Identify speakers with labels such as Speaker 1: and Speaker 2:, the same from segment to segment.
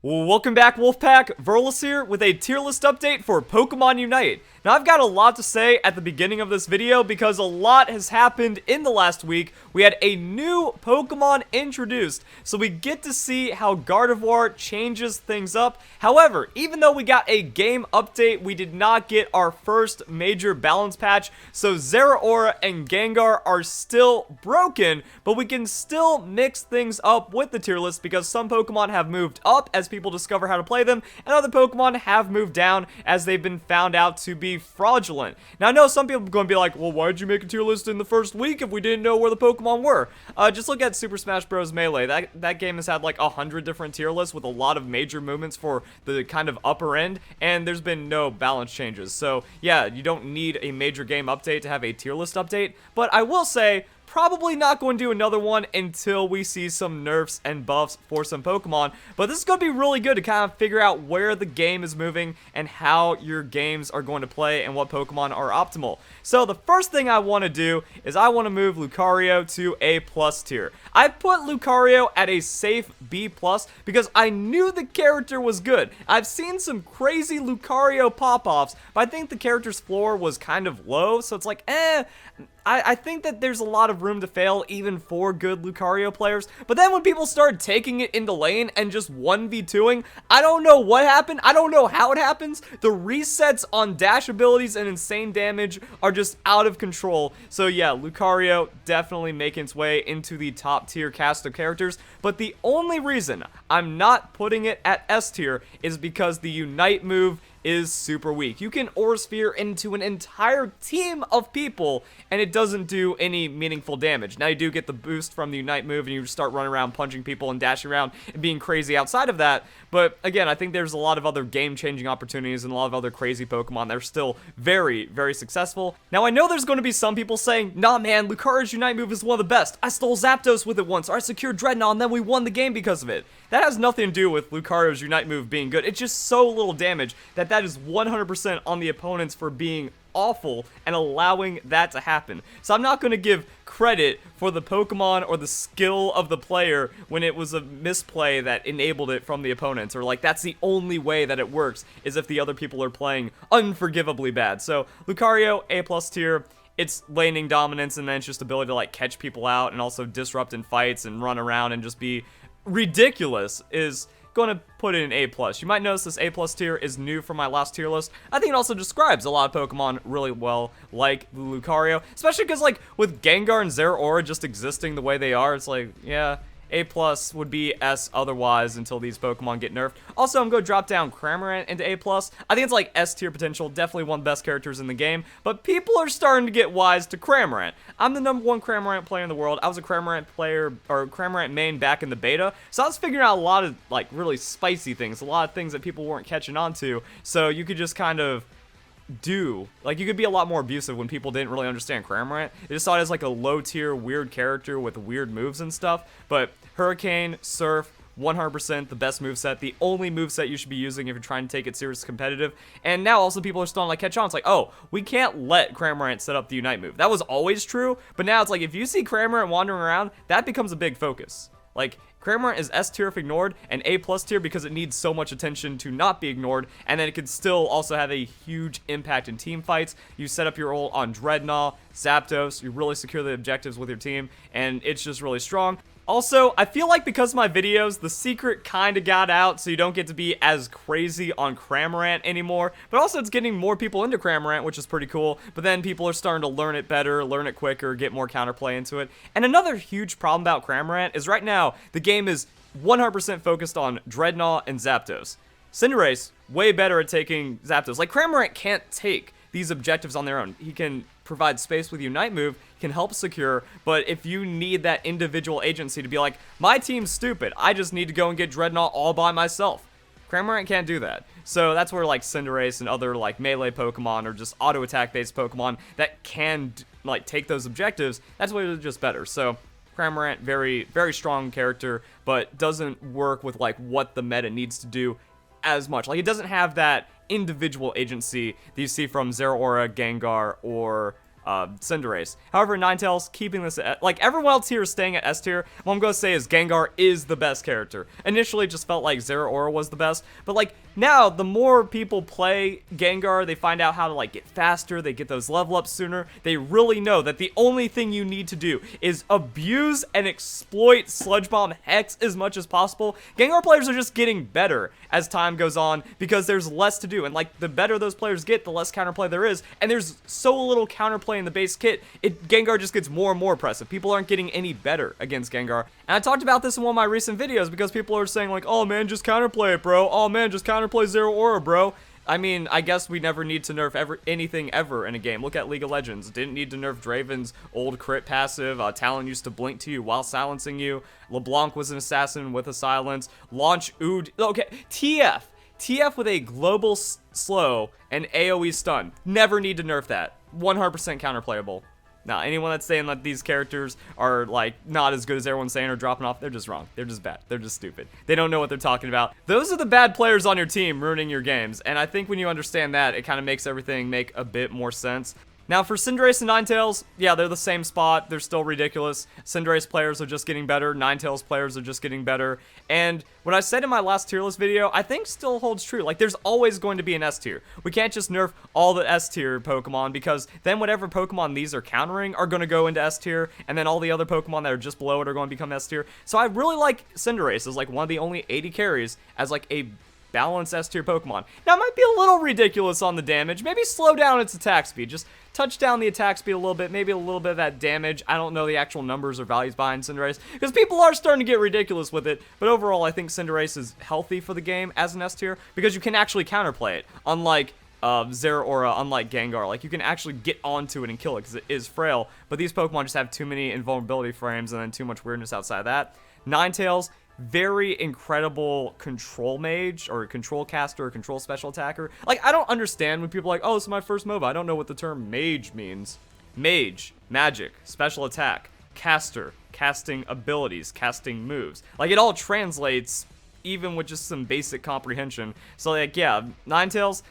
Speaker 1: Welcome back, Wolfpack. Verlis here with a tier list update for Pokemon Unite. Now, I've got a lot to say at the beginning of this video because a lot has happened in the last week. We had a new Pokemon introduced, so we get to see how Gardevoir changes things up. However, even though we got a game update, we did not get our first major balance patch, so Zeraora and Gengar are still broken, but we can still mix things up with the tier list because some Pokemon have moved up as people discover how to play them, and other Pokemon have moved down as they've been found out to be fraudulent. Now, I know some people are going to be like, well, why'd you make a tier list in the first week if we didn't know where the Pokemon were? Just look at Super Smash Bros. Melee. That game has had like 100 different tier lists with a lot of major movements for the kind of upper end, and there's been no balance changes. So, yeah, you don't need a major game update to have a tier list update, but I will say, probably not going to do another one until we see some nerfs and buffs for some Pokemon, but this is going to be really good to kind of figure out where the game is moving and how your games are going to play and what Pokemon are optimal. So the first thing I want to do is I want to move Lucario to A+ tier. I put Lucario at a safe B+ because I knew the character was good. I've seen some crazy Lucario pop-offs, but I think the character's floor was kind of low, so it's like, I think that there's a lot of room to fail even for good Lucario players, but then when people started taking it into lane and just 1v2ing, I don't know what happened, I don't know how it happens. The resets on dash abilities and insane damage are just out of control. So yeah, Lucario definitely making its way into the top tier cast of characters, but the only reason I'm not putting it at S tier is because the Unite move is super weak. You can Aura Sphere into an entire team of people, and it doesn't do any meaningful damage. Now, you do get the boost from the Unite move, and you start running around punching people and dashing around and being crazy outside of that, but again, I think there's a lot of other game-changing opportunities and a lot of other crazy Pokemon that are still very, very successful. Now, I know there's going to be some people saying, nah man, Lucario's Unite move is one of the best. I stole Zapdos with it once, or I secured Dreadnought, and then we won the game because of it. That has nothing to do with Lucario's Unite move being good. It's just so little damage that is 100% on the opponents for being awful and allowing that to happen. So I'm not going to give credit for the Pokemon or the skill of the player when it was a misplay that enabled it from the opponents, or like that's the only way that it works is if the other people are playing unforgivably bad. So Lucario, A+ tier. It's laning dominance, and then it's just ability to like catch people out and also disrupt in fights and run around and just be ridiculous is going to put it in A+. You might notice this A+ tier is new from my last tier list. I think it also describes a lot of Pokemon really well, like the Lucario, especially because like with Gengar and Zeraora just existing the way they are, it's like, yeah, A+ would be S otherwise until these Pokemon get nerfed. Also, I'm going to drop down Cramorant into A+. I think it's like S tier potential, definitely one of the best characters in the game, but people are starting to get wise to Cramorant. I'm the #1 Cramorant player in the world. I was a Cramorant player, or Cramorant main back in the beta, so I was figuring out a lot of like really spicy things, a lot of things that people weren't catching on to, so you could just kind of you could be a lot more abusive when people didn't really understand Cramorant. They just saw it as like a low tier weird character with weird moves and stuff, but Hurricane, Surf, 100% the best moveset, the only moveset you should be using if you're trying to take it serious competitive. And now also people are starting to like catch on. It's like, oh, we can't let Cramorant set up the Unite move. That was always true, but now it's like if you see Cramorant wandering around, that becomes a big focus. Like, Cramorant is S tier if ignored, and A+ tier because it needs so much attention to not be ignored, and then it can still also have a huge impact in team fights. You set up your ult on Dreadnought, Zapdos, you really secure the objectives with your team, and it's just really strong. Also, I feel like because of my videos, the secret kind of got out, so you don't get to be as crazy on Cramorant anymore, but also it's getting more people into Cramorant, which is pretty cool, but then people are starting to learn it better, learn it quicker, get more counterplay into it. And another huge problem about Cramorant is right now, the game is 100% focused on Dreadnought and Zapdos. Cinderace, way better at taking Zapdos. Like, Cramorant can't take these objectives on their own. He can provide space with Unite move, can help secure, but if you need that individual agency to be like, my team's stupid, I just need to go and get Dreadnought all by myself. Cramorant can't do that. So that's where like Cinderace and other like melee Pokemon or just auto attack based Pokemon that can like take those objectives, that's where they're just better. So Cramorant, very, very strong character, but doesn't work with like what the meta needs to do as much. Like, it doesn't have that individual agency that you see from Zeraora, Gengar, or Cinderace. However, Ninetales keeping this at, like, everyone else here is staying at S tier. What I'm going to say is Gengar is the best character. Initially, it just felt like Zeraora was the best, but like now, the more people play Gengar, they find out how to like get faster, they get those level ups sooner. They really know that the only thing you need to do is abuse and exploit Sludge Bomb Hex as much as possible. Gengar players are just getting better as time goes on because there's less to do, and like the better those players get, the less counterplay there is, and there's so little counterplay in the base kit, Gengar just gets more and more impressive. People aren't getting any better against Gengar, and I talked about this in one of my recent videos because people are saying like, oh man, just counterplay it, bro. Oh man, just counterplay Zeraora, bro. I mean, I guess we never need to nerf anything ever in a game. Look at League of Legends. Didn't need to nerf Draven's old crit passive. Talon used to blink to you while silencing you. LeBlanc was an assassin with a silence. Launch Ood. Okay, TF with a global slow and AoE stun. Never need to nerf that. 100% counterplayable. Now, anyone that's saying that these characters are, like, not as good as everyone's saying or dropping off, they're just wrong. They're just bad. They're just stupid. They don't know what they're talking about. Those are the bad players on your team ruining your games, and I think when you understand that, it kind of makes everything make a bit more sense. Now, for Cinderace and Ninetales, yeah, they're the same spot. They're still ridiculous. Cinderace players are just getting better. Ninetales players are just getting better. And what I said in my last tier list video, I think still holds true. Like, there's always going to be an S tier. We can't just nerf all the S tier Pokemon because then whatever Pokemon these are countering are going to go into S tier, and then all the other Pokemon that are just below it are going to become S tier. So I really like Cinderace as, like, one of the only 80 carries as, like, a balanced S tier Pokemon. Now, it might be a little ridiculous on the damage. Maybe slow down its attack speed. Just touch down the attack speed a little bit, maybe a little bit of that damage. I don't know the actual numbers or values behind Cinderace, because people are starting to get ridiculous with it, but overall, I think Cinderace is healthy for the game as an S tier, because you can actually counterplay it, unlike Zeraora, unlike Gengar. Like, you can actually get onto it and kill it, because it is frail, but these Pokemon just have too many invulnerability frames, and then too much weirdness outside of that. Ninetales, very incredible control mage or control caster or control special attacker. Like, I don't understand when people are like, oh, this is my first MOBA. I don't know what the term mage means. Mage, magic, special attack, caster, casting abilities, casting moves. Like, it all translates even with just some basic comprehension. So, like, yeah, Ninetales,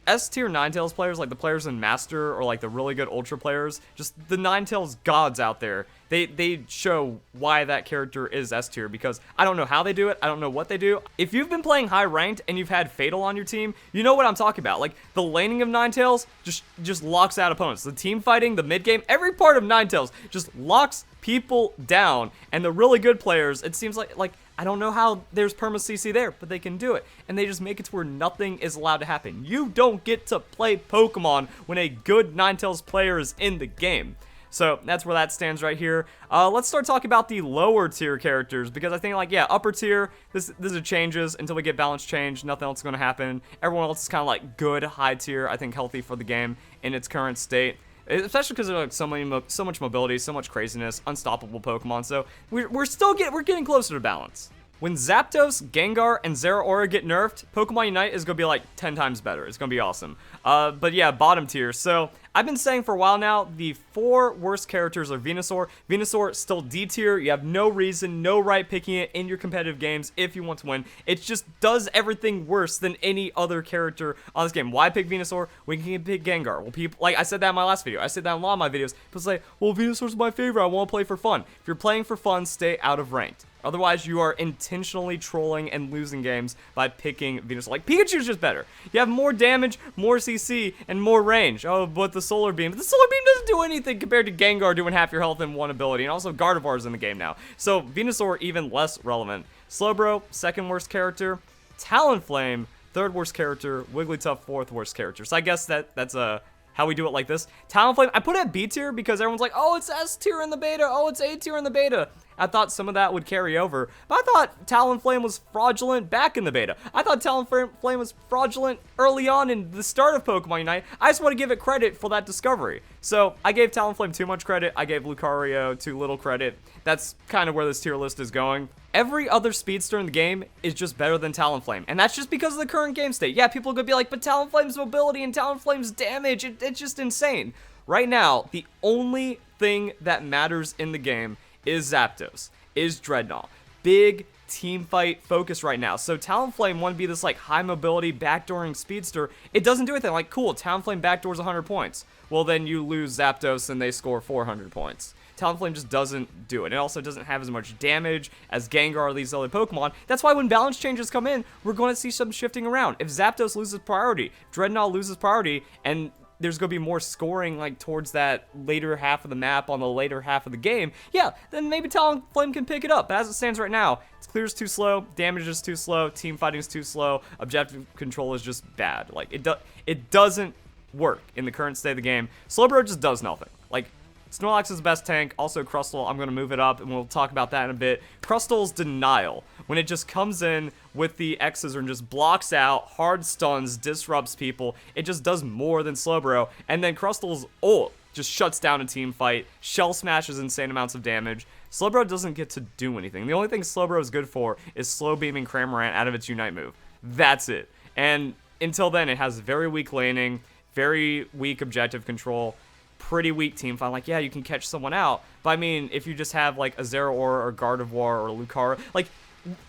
Speaker 1: S-tier Ninetales players, like the players in Master or like the really good Ultra players, just the Ninetales gods out there, they show why that character is S-tier, because I don't know how they do it, I don't know what they do. If you've been playing high ranked and you've had Fatal on your team, you know what I'm talking about. Like, the laning of Ninetales just locks out opponents. The team fighting, the mid game, every part of Ninetales just locks people down, and the really good players, it seems like I don't know how there's perma CC there, but they can do it, and they just make it to where nothing is allowed to happen. You don't get to play Pokemon when a good Ninetales player is in the game. So that's where that stands right here. Let's start talking about the lower tier characters, because I think, like, yeah, upper tier, this is changes until we get balance change. Nothing else is going to happen. Everyone else is kind of like good high tier, I think healthy for the game in its current state. Especially because there's like so much mobility, so much craziness, unstoppable Pokemon. So we're getting closer to balance. When Zapdos, Gengar, and Zeraora get nerfed, Pokemon Unite is going to be like 10 times better. It's going to be awesome. But yeah, bottom tier. So I've been saying for a while now, the 4 worst characters are Venusaur. Venusaur still D tier. You have no reason, no right picking it in your competitive games if you want to win. It just does everything worse than any other character on this game. Why pick Venusaur? We can pick Gengar. Well, people, like I said that in my last video. I said that in a lot of my videos. People say, well, Venusaur's my favorite. I want to play for fun. If you're playing for fun, stay out of ranked. Otherwise, you are intentionally trolling and losing games by picking Venusaur. Like, Pikachu's just better. You have more damage, more CC, and more range. Oh, but the Solar Beam. The Solar Beam doesn't do anything compared to Gengar doing half your health in one ability. And also, Gardevoir's in the game now. So, Venusaur even less relevant. Slowbro, second worst character. Talonflame, third worst character. Wigglytuff, fourth worst character. So, I guess that's how we do it like this. Talonflame, I put it at B tier because everyone's like, oh, it's S tier in the beta. Oh, it's A tier in the beta. I thought some of that would carry over, but I thought Talonflame was fraudulent back in the beta. I thought Talonflame was fraudulent early on in the start of Pokemon Unite. I just want to give it credit for that discovery. So I gave Talonflame too much credit. I gave Lucario too little credit. That's kind of where this tier list is going. Every other speedster in the game is just better than Talonflame, and that's just because of the current game state. Yeah, people are going to be like, but Talonflame's mobility and Talonflame's damage, it's just insane. Right now, the only thing that matters in the game is Zapdos, is Dreadnought. Big team fight focus right now. So Talonflame want to be this like high mobility backdooring speedster. It doesn't do anything. Like, cool, Talonflame backdoors 100 points. Well, then you lose Zapdos and they score 400 points. Talonflame just doesn't do it. It also doesn't have as much damage as Gengar or these other Pokemon. That's why when balance changes come in, we're going to see some shifting around. If Zapdos loses priority, Dreadnought loses priority, and there's going to be more scoring like towards that later half of the map on the later half of the game, yeah, then maybe Talonflame can pick it up. But as it stands right now, it's clear's too slow, damage is too slow, team fighting is too slow, objective control is just bad. Like, it doesn't work in the current state of the game. Slowbro just does nothing. Like, Snorlax is the best tank. Also, Crustle, I'm going to move it up, and we'll talk about that in a bit. Crustle's Denial, when it just comes in with the X's and just blocks out, hard stuns, disrupts people. It just does more than Slowbro. And then Crustle's ult just shuts down a team fight, shell smashes insane amounts of damage. Slowbro doesn't get to do anything. The only thing Slowbro is good for is slow beaming Cramorant out of its Unite move. That's it. And until then, it has very weak laning, very weak objective control, pretty weak team fight. Like, yeah, you can catch someone out, but I mean, if you just have like a Zeraora or Gardevoir or Lucario, like,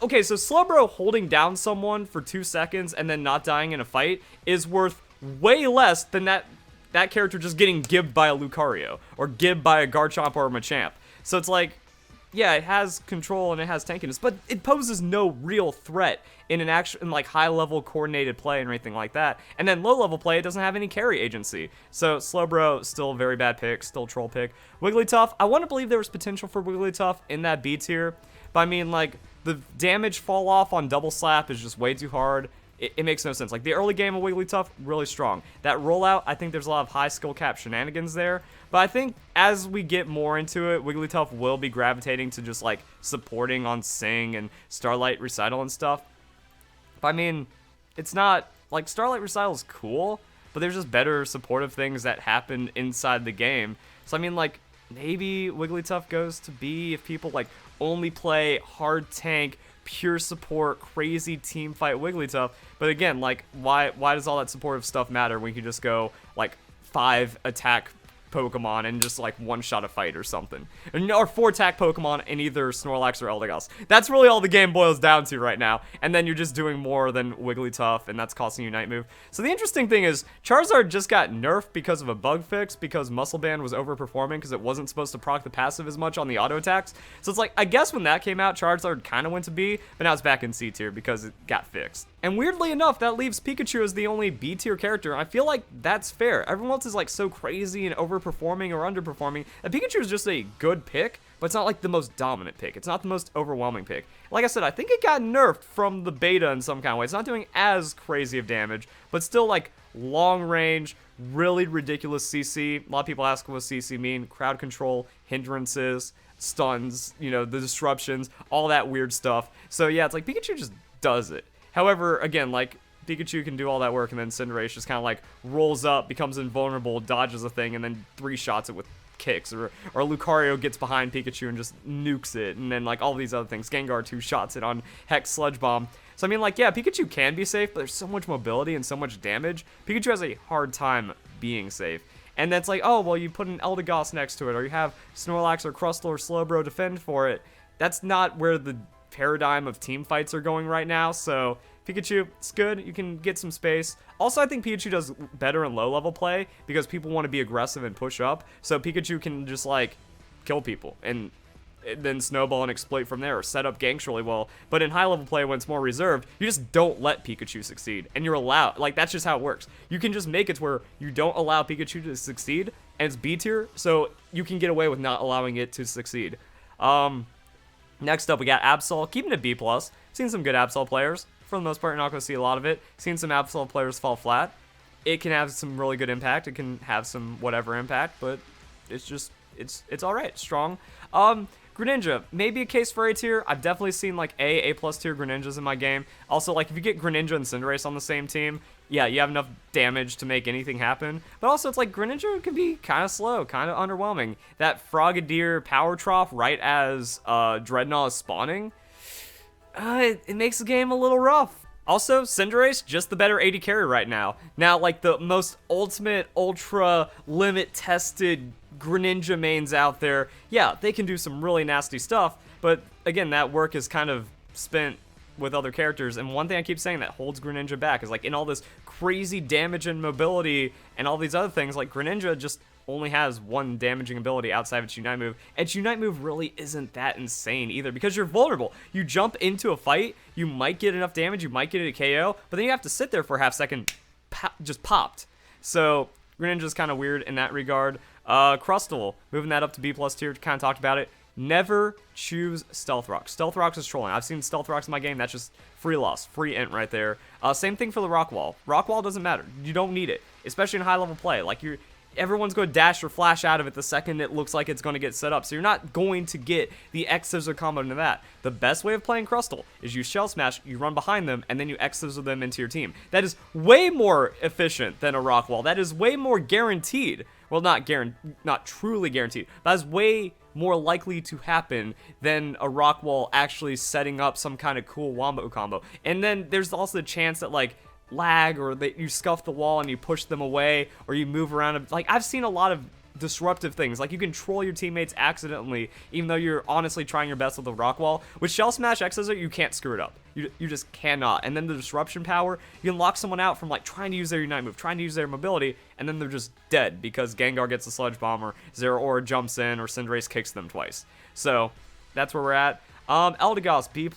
Speaker 1: okay, so Slowbro holding down someone for 2 seconds and then not dying in a fight is worth way less than that character just getting gibbed by a Lucario or gibbed by a Garchomp or a Machamp. So it's like, yeah, it has control and it has tankiness, but it poses no real threat in like high-level coordinated play and anything like that. And then low-level play, it doesn't have any carry agency. So Slowbro, still a very bad pick, still troll pick. Wigglytuff, I want to believe there was potential for Wigglytuff in that B tier, but I mean, like, the damage fall off on double slap is just way too hard. It makes no sense. Like, the early game of Wigglytuff, really strong. That rollout, I think there's a lot of high skill cap shenanigans there. But I think as we get more into it, Wigglytuff will be gravitating to just, like, supporting on Sing and Starlight Recital and stuff. But I mean, it's not, like, Starlight Recital is cool, but there's just better supportive things that happen inside the game. So I mean, like, maybe Wigglytuff goes to B if people, like, only play hard tank, pure support, crazy team fight Wigglytuff. But again, like, why does all that supportive stuff matter when you can just go, like, 5 attack Pokemon and just like one-shot a fight or something, or 4 attack Pokemon in either Snorlax or Eldegoss? That's really all the game boils down to right now, and then you're just doing more than Wigglytuff, and that's costing you Night Move. So the interesting thing is, Charizard just got nerfed because of a bug fix, because Muscle Band was overperforming because it wasn't supposed to proc the passive as much on the auto attacks. So it's like, I guess when that came out, Charizard kind of went to B, but now it's back in C tier because it got fixed. And weirdly enough, that leaves Pikachu as the only B tier character. I feel like that's fair. Everyone else is like so crazy and overperforming or underperforming that Pikachu is just a good pick, but it's not like the most dominant pick. It's not the most overwhelming pick. Like I said, I think it got nerfed from the beta in some kind of way. It's not doing as crazy of damage, but still like long range, really ridiculous CC. A lot of people ask what does CC mean? Crowd control, hindrances, stuns, you know, the disruptions, all that weird stuff. So yeah, it's like Pikachu just does it. However, again, like, Pikachu can do all that work, and then Cinderace just kind of, like, rolls up, becomes invulnerable, dodges a thing, and then 3-shots it with kicks. Or Lucario gets behind Pikachu and just nukes it, and then, like, all these other things. Gengar 2-shots it on Hex Sludge Bomb. So, I mean, like, yeah, Pikachu can be safe, but there's so much mobility and so much damage. Pikachu has a hard time being safe. And that's like, oh, well, you put an Eldegoss next to it, or you have Snorlax or Crustle or Slowbro defend for it. That's not where the paradigm of team fights are going right now. So Pikachu, it's good. You can get some space. Also, I think Pikachu does better in low-level play because people want to be aggressive and push up. So Pikachu can just, like, kill people and then snowball and exploit from there, or set up ganks really well. But in high-level play, when it's more reserved, you just don't let Pikachu succeed. And you're allowed, like, that's just how it works. You can just make it to where you don't allow Pikachu to succeed, and it's B tier, so you can get away with not allowing it to succeed. Next up, we got Absol, keeping it B+. Seen some good Absol players. For the most part, you're not going to see a lot of it. Seen some Absol players fall flat. It can have some really good impact. It can have some whatever impact, but it's just, it's alright. Strong. Greninja, maybe a case for A tier. I've definitely seen like A+ tier Greninjas in my game. Also, like, if you get Greninja and Cinderace on the same team, yeah, you have enough damage to make anything happen. But also, it's like Greninja can be kind of slow, kind of underwhelming. That Frogadier Power Trough right as Dreadnought is spawning, it makes the game a little rough. Also, Cinderace, just the better AD carry right now. Now, like, the most ultimate, ultra, limit-tested Greninja mains out there, yeah, they can do some really nasty stuff, but again, that work is kind of spent with other characters. And one thing I keep saying that holds Greninja back is like in all this crazy damage and mobility and all these other things, like Greninja just only has one damaging ability outside of its Unite move. Its Unite move really isn't that insane either because you're vulnerable. You jump into a fight, you might get enough damage, you might get a KO, but then you have to sit there for a half second, just popped. So Greninja's kind of weird in that regard. Crustle, moving that up to B+ tier, kind of talked about it. Never choose Stealth Rocks. Stealth Rocks is trolling. I've seen Stealth Rocks in my game. That's just free loss, free int right there. Same thing for the Rock Wall. Rock Wall doesn't matter. You don't need it, especially in high level play. Like everyone's going to dash or flash out of it the second it looks like it's going to get set up. So you're not going to get the X-Scissor combo into that. The best way of playing Crustle is you Shell Smash, you run behind them, and then you X-Scissor them into your team. That is way more efficient than a Rock Wall. That is way more guaranteed. Well, not truly guaranteed. That is way more likely to happen than a Rock Wall actually setting up some kind of cool wombo combo. And then there's also the chance that like lag or that you scuff the wall and you push them away or you move around. Like I've seen a lot of disruptive things. Like you can troll your teammates accidentally even though you're honestly trying your best with the Rock Wall. With Shell Smash X-Scissor, you can't screw it up. You just cannot. And then the disruption power, you can lock someone out from like trying to use their Unite move, trying to use their mobility, and then they're just dead because Gengar gets a Sludge Bomb or Zeraora jumps in or Cinderace kicks them twice. So that's where we're at. Eldegoss, B+.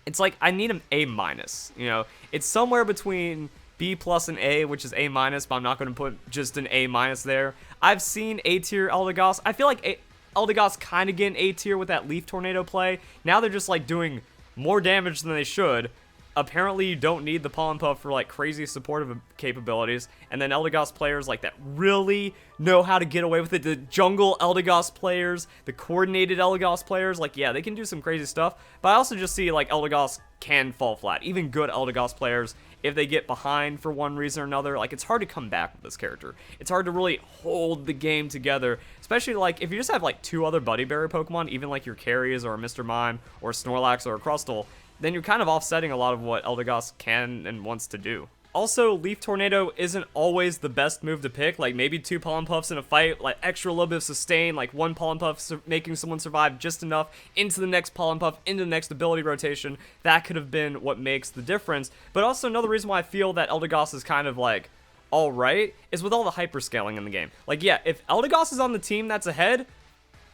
Speaker 1: It's like I need an A-, you know. It's somewhere between B+ and A, which is A-, but I'm not going to put just an A- there. I've seen A-tier Eldegoss. I feel like Eldegoss kind of getting A-tier with that Leaf Tornado play. Now they're just like doing more damage than they should. Apparently you don't need the Pollen Puff for like crazy supportive capabilities. And then Eldegoss players like that really know how to get away with it. The jungle Eldegoss players, the coordinated Eldegoss players, like yeah, they can do some crazy stuff. But I also just see like Eldegoss can fall flat. Even good Eldegoss players, if they get behind for one reason or another, like it's hard to come back with this character. It's hard to really hold the game together, especially like if you just have like two other Buddy Berry Pokemon, even like your Carries or a Mr. Mime or a Snorlax or a Crustle, then you're kind of offsetting a lot of what Eldegoss can and wants to do. Also, Leaf Tornado isn't always the best move to pick. Like maybe two Pollen Puffs in a fight, like extra little bit of sustain, like one Pollen Puff making someone survive just enough into the next Pollen Puff, into the next ability rotation. That could have been what makes the difference. But also another reason why I feel that Eldegoss is kind of like alright is with all the hyperscaling in the game. Like yeah, if Eldegoss is on the team that's ahead,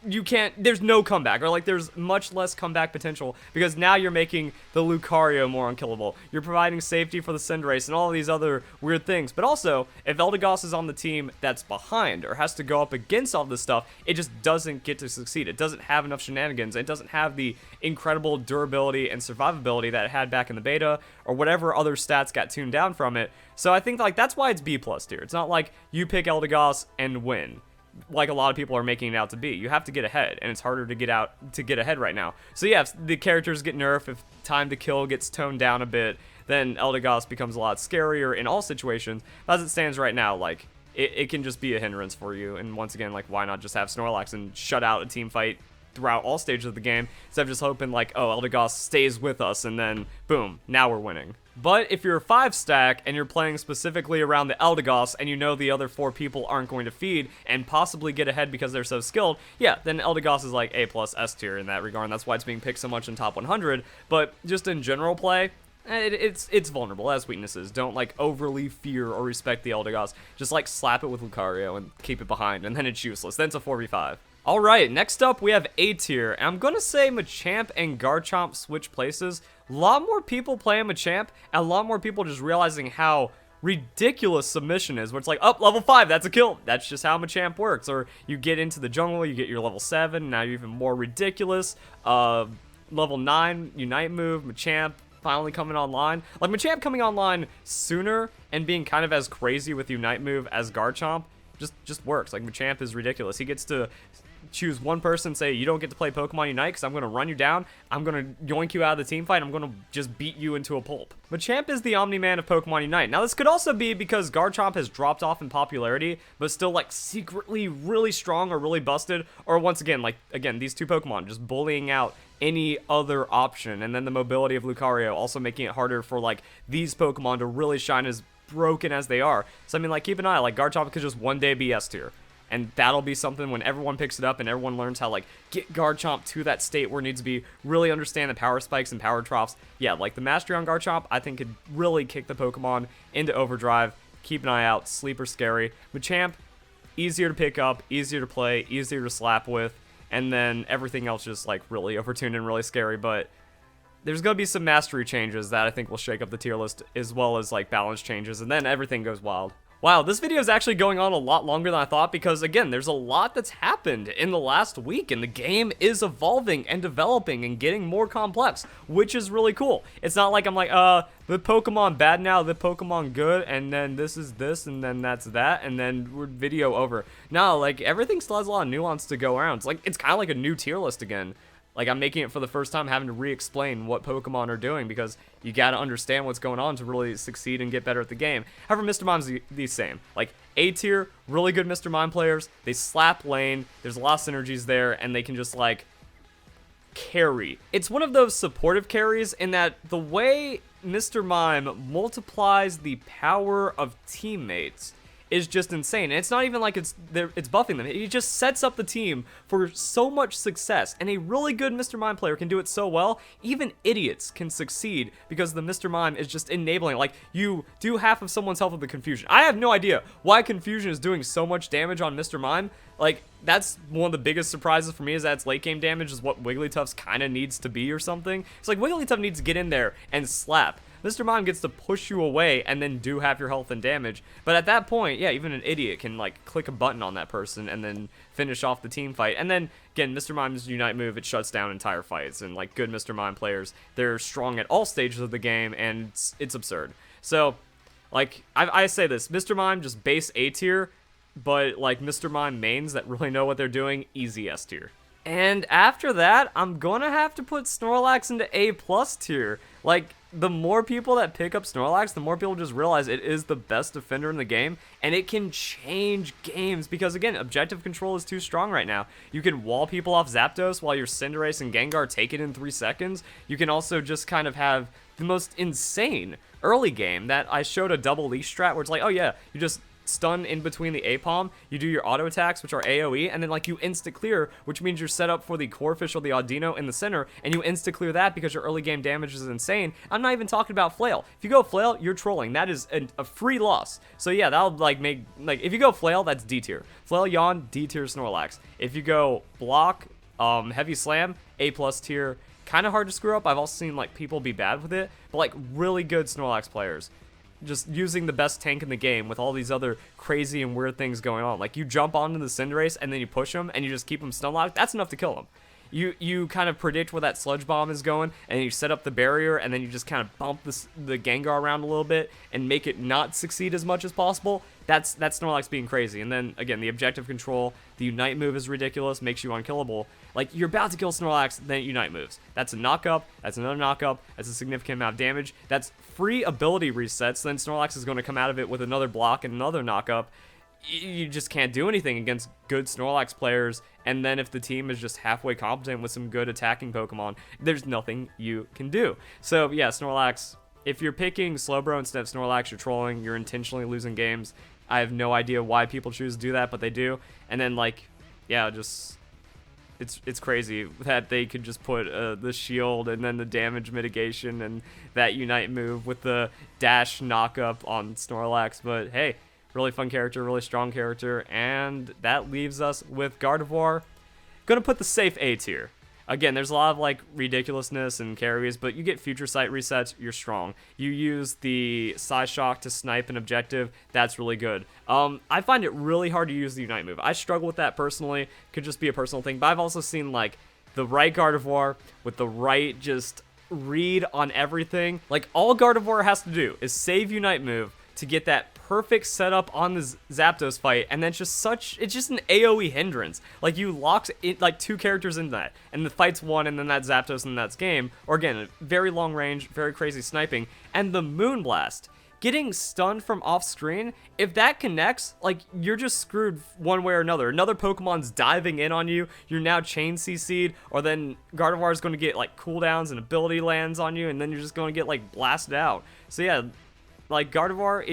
Speaker 1: there's no comeback, or like there's much less comeback potential because now you're making the Lucario more unkillable. You're providing safety for the Cinderace and all of these other weird things. But also, if Eldegoss is on the team that's behind or has to go up against all this stuff, it just doesn't get to succeed. It doesn't have enough shenanigans. It doesn't have the incredible durability and survivability that it had back in the beta or whatever other stats got tuned down from it. So I think like that's why it's B+ tier. It's not like you pick Eldegoss and win, like a lot of people are making it out to be. You have to get ahead, and it's harder to get ahead right now. So yeah, if the characters get nerfed, if time to kill gets toned down a bit, then Eldegoss becomes a lot scarier in all situations. But as it stands right now, like it can just be a hindrance for you. And once again, like why not just have Snorlax and shut out a team fight throughout all stages of the game instead of just hoping like, oh, Eldegoss stays with us and then boom, now we're winning. But if you're a 5-stack and you're playing specifically around the Eldegoss and you know the other 4 people aren't going to feed and possibly get ahead because they're so skilled, yeah, then Eldegoss is like A+ S tier in that regard, and that's why it's being picked so much in top 100. But just in general play, it's vulnerable, it has weaknesses. Don't like overly fear or respect the Eldegoss. Just like slap it with Lucario and keep it behind, and then it's useless. Then it's a 4v5. Alright, next up we have A tier, and I'm gonna say Machamp and Garchomp switch places. A lot more people playing Machamp, and a lot more people just realizing how ridiculous submission is, where it's like, oh, level 5, that's a kill. That's just how Machamp works. Or you get into the jungle, you get your level 7, now you're even more ridiculous. Level 9, Unite move, Machamp finally coming online. Like, Machamp coming online sooner and being kind of as crazy with Unite move as Garchomp just works. Like, Machamp is ridiculous. He gets to choose one person, say, you don't get to play Pokemon Unite because I'm going to run you down, I'm going to yoink you out of the team fight, I'm going to just beat you into a pulp. Machamp is the Omni-Man of Pokemon Unite. Now, this could also be because Garchomp has dropped off in popularity, but still, like, secretly really strong or really busted, or once again, like, these two Pokemon just bullying out any other option, and then the mobility of Lucario also making it harder for, like, these Pokemon to really shine as broken as they are. So, I mean, like, keep an eye, like, Garchomp could just one day be S tier. and that'll be something when everyone picks it up and everyone learns how, like, get Garchomp to that state where it needs to be, really understand the power spikes and power troughs. Yeah, like, the mastery on Garchomp, I think, could really kick the Pokemon into overdrive. Keep an eye out, sleeper scary. Machamp, easier to pick up, easier to play, easier to slap with, and then everything else just, like, really overtuned and really scary, but there's going to be some mastery changes that I think will shake up the tier list, as well as, like, balance changes, and then everything goes wild. Wow, this video is actually going on a lot longer than I thought because, again, there's a lot that's happened in the last week, and the game is evolving and developing and getting more complex, which is really cool. It's not like I'm like, the Pokemon bad now, the Pokemon good, and then this is this, and then that's that, and then we're video over. No, like, everything still has a lot of nuance to go around. It's kind of like a new tier list again. Like, I'm making it for the first time, having to re-explain what Pokemon are doing, because you gotta understand what's going on to really succeed and get better at the game. However, Mr. Mime's the same. Like, A tier, really good Mr. Mime players, they slap lane, there's a lot of synergies there, and they can just, like, carry. It's one of those supportive carries in that the way Mr. Mime multiplies the power of teammates is just insane. And it's not even like it's buffing them. He just sets up the team for so much success. And a really good Mr. Mime player can do it so well, even idiots can succeed because the Mr. Mime is just enabling. Like, you do half of someone's health with the confusion. I have no idea why confusion is doing so much damage on Mr. Mime. Like, that's one of the biggest surprises for me, is that its late game damage is what Wigglytuff's kind of needs to be or something. It's like Wigglytuff needs to get in there and slap. Mr. Mime gets to push you away and then do half your health and damage. But at that point, yeah, even an idiot can, like, click a button on that person and then finish off the team fight. And then, again, Mr. Mime's Unite move, it shuts down entire fights. And, like, good Mr. Mime players, they're strong at all stages of the game, and it's absurd. So, like, I say this, Mr. Mime, just base A tier, but, like, Mr. Mime mains that really know what they're doing, easy S tier. And after that, I'm gonna have to put Snorlax into A+ tier. Like, the more people that pick up Snorlax, the more people just realize it is the best defender in the game, and it can change games because, again, objective control is too strong right now. You can wall people off Zapdos while your Cinderace and Gengar take it in 3 seconds. You can also just kind of have the most insane early game that I showed a double leash strat where it's like, oh yeah, you just stun in between the A-palm, you do your auto attacks, which are AoE, and then, like, you insta-clear, which means you're set up for the Corphish or the Audino in the center, and you insta-clear that because your early game damage is insane. I'm not even talking about Flail. If you go Flail, you're trolling. That is a free loss. So yeah, that'll, like, make, like, if you go Flail, that's D tier. Flail, Yawn, D tier Snorlax. If you go Block, Heavy Slam, A+ tier. Kind of hard to screw up. I've also seen, like, people be bad with it, but, like, really good Snorlax players just using the best tank in the game with all these other crazy and weird things going on. Like, you jump onto the Cinderace and then you push him and you just keep him stun locked. That's enough to kill him. You kind of predict where that Sludge Bomb is going, and you set up the barrier, and then you just kind of bump the Gengar around a little bit and make it not succeed as much as possible. That's Snorlax being crazy. And then, again, the objective control, the Unite move is ridiculous, makes you unkillable. Like, you're about to kill Snorlax, then it Unite moves. That's a knock-up, that's another knock-up, that's a significant amount of damage. That's free ability resets, then Snorlax is going to come out of it with another block and another knock-up. You just can't do anything against good Snorlax players, and then if the team is just halfway competent with some good attacking Pokemon, there's nothing you can do. So yeah, Snorlax, if you're picking Slowbro instead of Snorlax, you're trolling, you're intentionally losing games. I have no idea why people choose to do that, but they do. And then, like, yeah, just it's crazy that they could just put the shield and then the damage mitigation and that Unite move with the dash knock-up on Snorlax, but hey, really fun character, really strong character, and that leaves us with Gardevoir. Gonna put the safe A tier. Again, there's a lot of, like, ridiculousness and carries, but you get future sight resets, you're strong. You use the Psyshock to snipe an objective, that's really good. I find it really hard to use the Unite move. I struggle with that personally, could just be a personal thing, but I've also seen, like, the right Gardevoir with the right just read on everything. Like, all Gardevoir has to do is save Unite move to get that perfect setup on the Zapdos fight, and then it's just an AoE hindrance. Like, you locked it, like, 2 characters in that, and the fight's won, and then that Zapdos and that's game. Or again, very long range, very crazy sniping, and the Moonblast. Getting stunned from off screen, if that connects, like, you're just screwed one way or another. Another Pokemon's diving in on you, you're now chain CC'd, or then Gardevoir is going to get, like, cooldowns and ability lands on you, and then you're just going to get, like, blasted out. So yeah, like Gardevoir,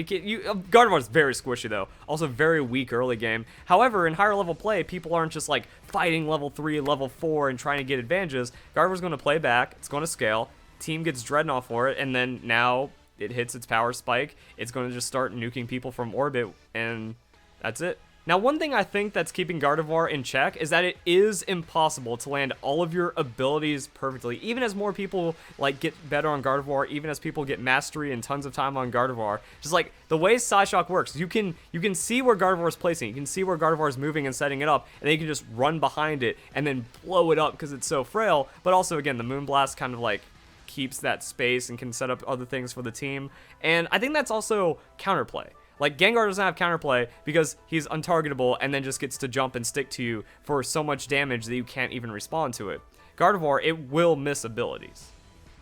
Speaker 1: Gardevoir's very squishy though. Also very weak early game. However, in higher level play, people aren't just like fighting level 3, level 4 and trying to get advantages. Gardevoir's going to play back. It's going to scale. Team gets Dreadnought for it, and then now it hits its power spike. It's going to just start nuking people from orbit, and that's it. Now, one thing I think that's keeping Gardevoir in check is that it is impossible to land all of your abilities perfectly. Even as more people like get better on Gardevoir, even as people get mastery and tons of time on Gardevoir, just like the way Psyshock works, you can see where Gardevoir is placing, you can see where Gardevoir is moving and setting it up, and then you can just run behind it and then blow it up because it's so frail. But also, again, the Moonblast kind of like keeps that space and can set up other things for the team. And I think that's also counterplay. Like, Gengar doesn't have counterplay because he's untargetable and then just gets to jump and stick to you for so much damage that you can't even respond to it. Gardevoir, it will miss abilities.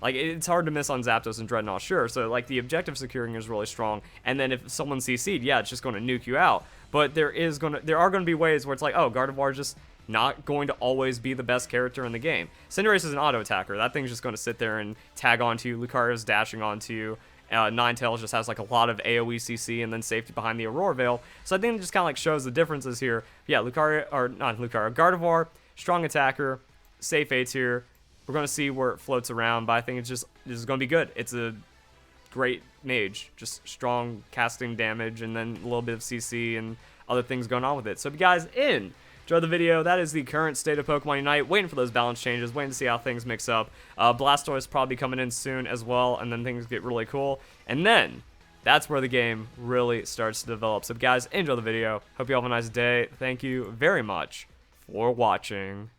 Speaker 1: Like, it's hard to miss on Zapdos and Dreadnought, sure. So, like, the objective securing is really strong. And then if someone CC'd, yeah, it's just going to nuke you out. But there are going to be ways where it's like, oh, Gardevoir is just not going to always be the best character in the game. Cinderace is an auto attacker. That thing's just going to sit there and tag onto you. Lucario's dashing onto you. Ninetales just has like a lot of AoE CC and then safety behind the Aurora Veil. So I think it just kind of like shows the differences here. Yeah, Gardevoir, strong attacker, safe A tier. We're going to see where it floats around, but I think this is going to be good. It's a great mage, just strong casting damage and then a little bit of CC and other things going on with it. So if you guys enjoyed the video, that is the current state of Pokemon Unite. Waiting for those balance changes, waiting to see how things mix up. Blastoise probably coming in soon as well, and then things get really cool. And then, that's where the game really starts to develop. So guys, enjoy the video. Hope you all have a nice day. Thank you very much for watching.